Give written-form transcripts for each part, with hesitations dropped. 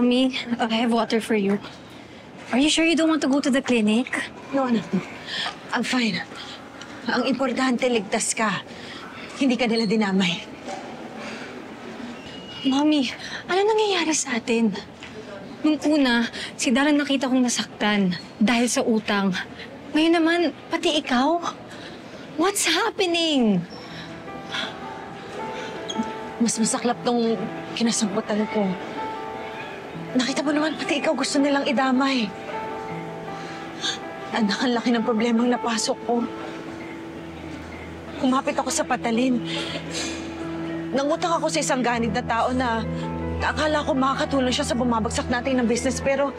Mommy, I have water for you. Are you sure you don't want to go to the clinic? No. I'm fine. Ang importante, ligtas ka. Hindi ka nila dinamay. Mommy, ano nangyayari sa atin? Nung una, si Darren nakita kong nasaktan dahil sa utang. Ngayon naman, pati ikaw? What's happening? Mas masaklap tong kinasabutan ko. Nakita mo naman, pati ikaw gusto nilang idamay. Anak, ang laki ng problemang napasok ko. Kumapit ako sa patalin. Nangutang ako sa isang ganid na tao na akala ko makakatulong siya sa bumabagsak natin ng business, pero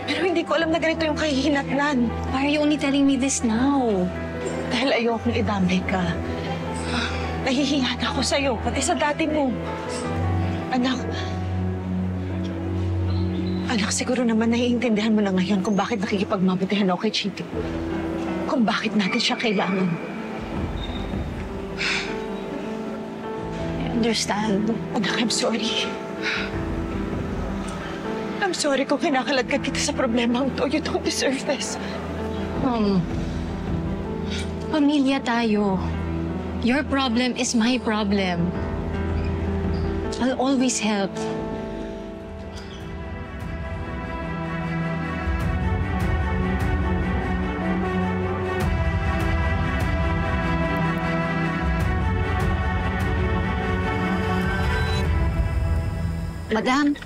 hindi ko alam na ganito yung kahihinatnan. Why are you only telling me this now? Dahil ayokong idamay ka. Nahihiya na ako sa'yo, pati sa dati mo. Anak, siguro naman naiintindihan mo na ngayon kung bakit nakikipagmabutihan ako kay Chito. Kung bakit natin siya kailangan. I understand. Anak, I'm sorry. I'm sorry kung kinakaladkad kita sa problemang to. You don't deserve this. Pamilya tayo. Your problem is my problem. I'll always help. Madam,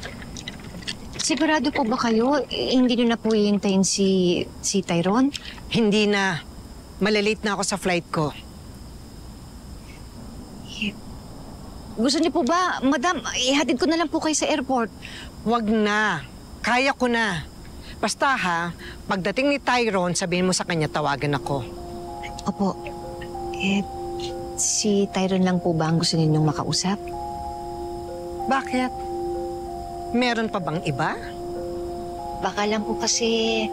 sigurado po ba kayo hindi nyo na po hihintayin si Tyrone? Hindi na. Malalate na ako sa flight ko. Gusto niyo po ba, Madam, ihatid ko na lang po kayo sa airport? Wag na. Kaya ko na. Basta ha, pagdating ni Tyrone, sabihin mo sa kanya tawagan ako. Opo. Si Tyrone lang po ba ang gusto ninyong makausap? Bakit? Meron pa bang iba? Baka lang po kasi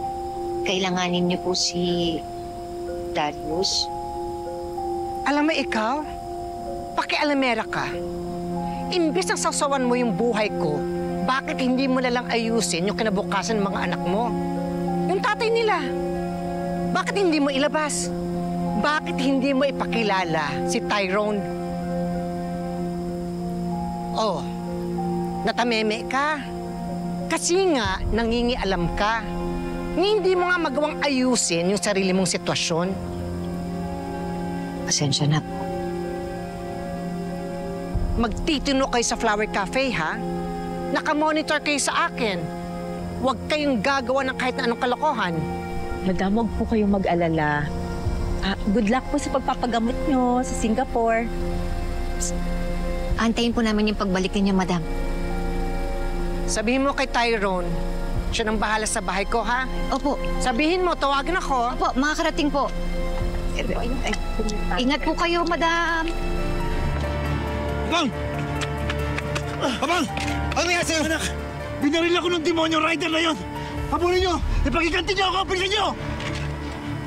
kailanganin niyo po si Darius. Alam mo ikaw, pakialamera ka. Imbis na sasawan mo yung buhay ko, bakit hindi mo nalang ayusin yung kinabukasan ng mga anak mo? Yung tatay nila. Bakit hindi mo ilabas? Bakit hindi mo ipakilala si Tyrone? Oh, natameme ka. Kasi nga, nangingialam ka. Hindi mo nga magawang ayusin yung sarili mong sitwasyon. Pasensya na po. Magtitino kayo sa Flower Cafe, ha? Nakamonitor kayo sa akin. Huwag kayong gagawa ng kahit na anong kalokohan. Madam, huwag po kayong mag-alala. Good luck po sa pagpapagamot nyo sa Singapore. Antayin po namin yung pagbalik ninyo, Madam. Sabihin mo kay Tyrone, siya nang bahala sa bahay ko, ha? Opo. Sabihin mo, tawagan ako. Opo, makakarating po. Ingat po kayo, Madam. Abang! Abang! Ano nangyari sa'yo? Anak, binaril ako ng demonyo rider na yon. Habulin nyo! Ipagiganti nyo ako! Bilisan nyo!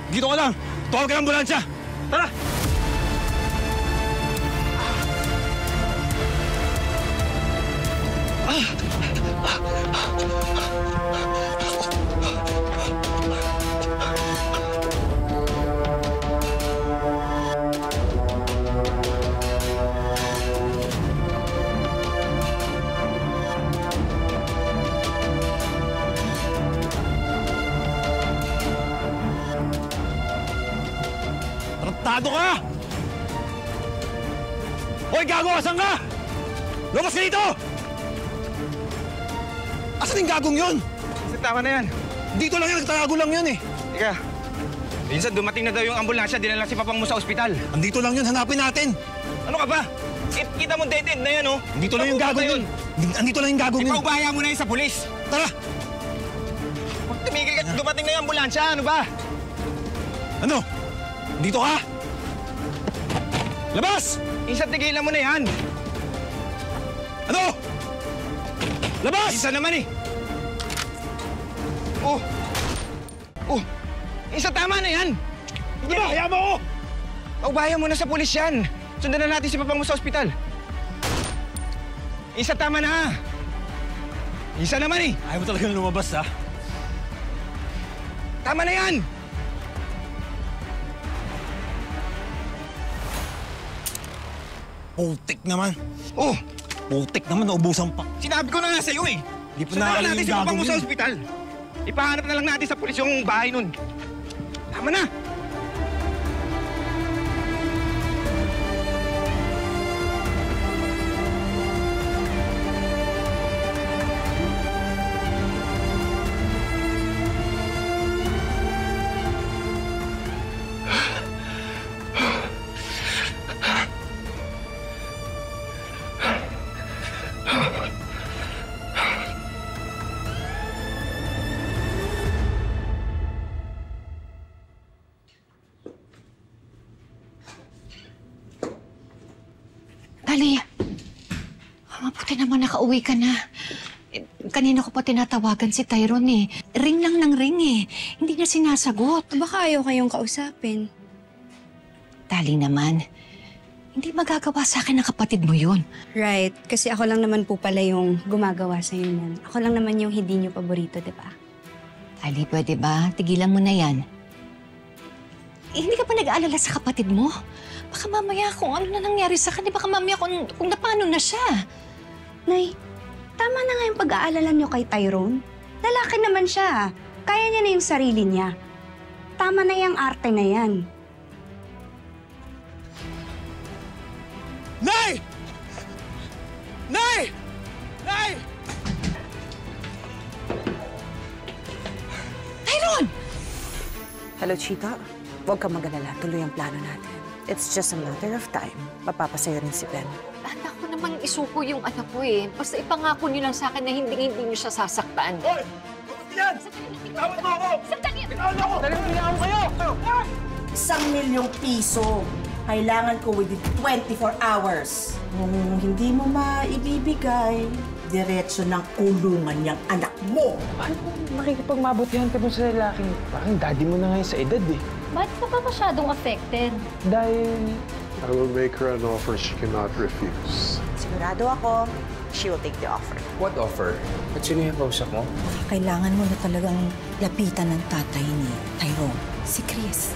Dito ka lang! Tawag ka ng ambulansya! Tara! Tarantado ka! Hoy, gago! Asan ka? Lumabas ka dito! Asan yung gagong yun? Tama na yan. Dito lang yan, nagtatago lang yun eh. Teka, minsan dumating na daw yung ambulansya, dinala si Papang mo sa ospital. Andito lang yun, hanapin natin. Ano ka ba? Kita mo dead end na yan, oh. Andito lang yung gagong yun. Andito lang yung gagong yun. Ipaubaya mo na yun sa pulis. Tara! Tumigil ka, dumating na yung ambulansya, ano ba? Ano? Dito ka? Labas! Minsan tigilan mo na yan. Ano? Labas! Minsan naman eh. Oh! Minsan tama na yan. Ano ba? Hayaan mo ako! Paubaya mo na sa pulis yan. Sundan na natin si Papang mo sa ospital. Minsan tama na. Isa naman eh! Ayaw mo talagang lumabas, ha? Tama na yan! Putik naman. Oh! Putik naman, naubusan pa. Sinabi ko na nga sa'yo eh! Di pa Sundan nakakalain natin yung si Papang mo sa gagawin. ospital. Ipahanap na lang natin sa pulis yung bahay nun. Tama na! Dali. Mabuti naman nakauwi ka na. Kanina ko pa tinatawagan si Tyrone eh. Ring lang ng ring eh. Hindi niya sinasagot. Baka ayaw kayong kausapin. Dali naman. Hindi magagawa sa akin ng kapatid mo yun. Right. Kasi ako lang naman po pala yung gumagawa sa inyo nun. Ako lang naman yung hindi nyo paborito, di ba? Dali, pwede ba? Tigilan mo na yan. Hindi ka pa nag-aalala sa kapatid mo? Baka mamaya kung ano na nangyari sa kanya, baka mamaya kung napano na siya. Nay, tama na nga yung pag-aalala nyo kay Tyrone. Lalaki naman siya. Kaya niya na yung sarili niya. Tama na yung arte na yan. Nay! Nay! Nay! Tyrone! Hello, Chika. Huwag kang mag-alala. Tuloy ang plano natin. It's just a matter of time. Mapapasaya rin si Ben. Anak ko naman isuko yung anak ko eh. Basta ipangako niyo lang sa akin na hindi niyo siya sasaktan. Hoy! Bakit yan? Tawad mo ako! Sandali! Tawad mo ako! Dali kayo! 1,000,000 piso. Kailangan ko within 24 hours. Kung hindi mo maibibigay, diretso ng kulungan niyang anak mo. Paano kung makikipagmabutihan ka dun sa lalaki? Parang daddy mo na ngayon sa edad eh. Ba't ka pa masyadong affected? Dahil... I will make her an offer she cannot refuse. Sigurado ako, she will take the offer. What offer? At sino yung kausap mo? Kailangan mo na talagang lapitan ng tatay ni Tyrone, si Chris.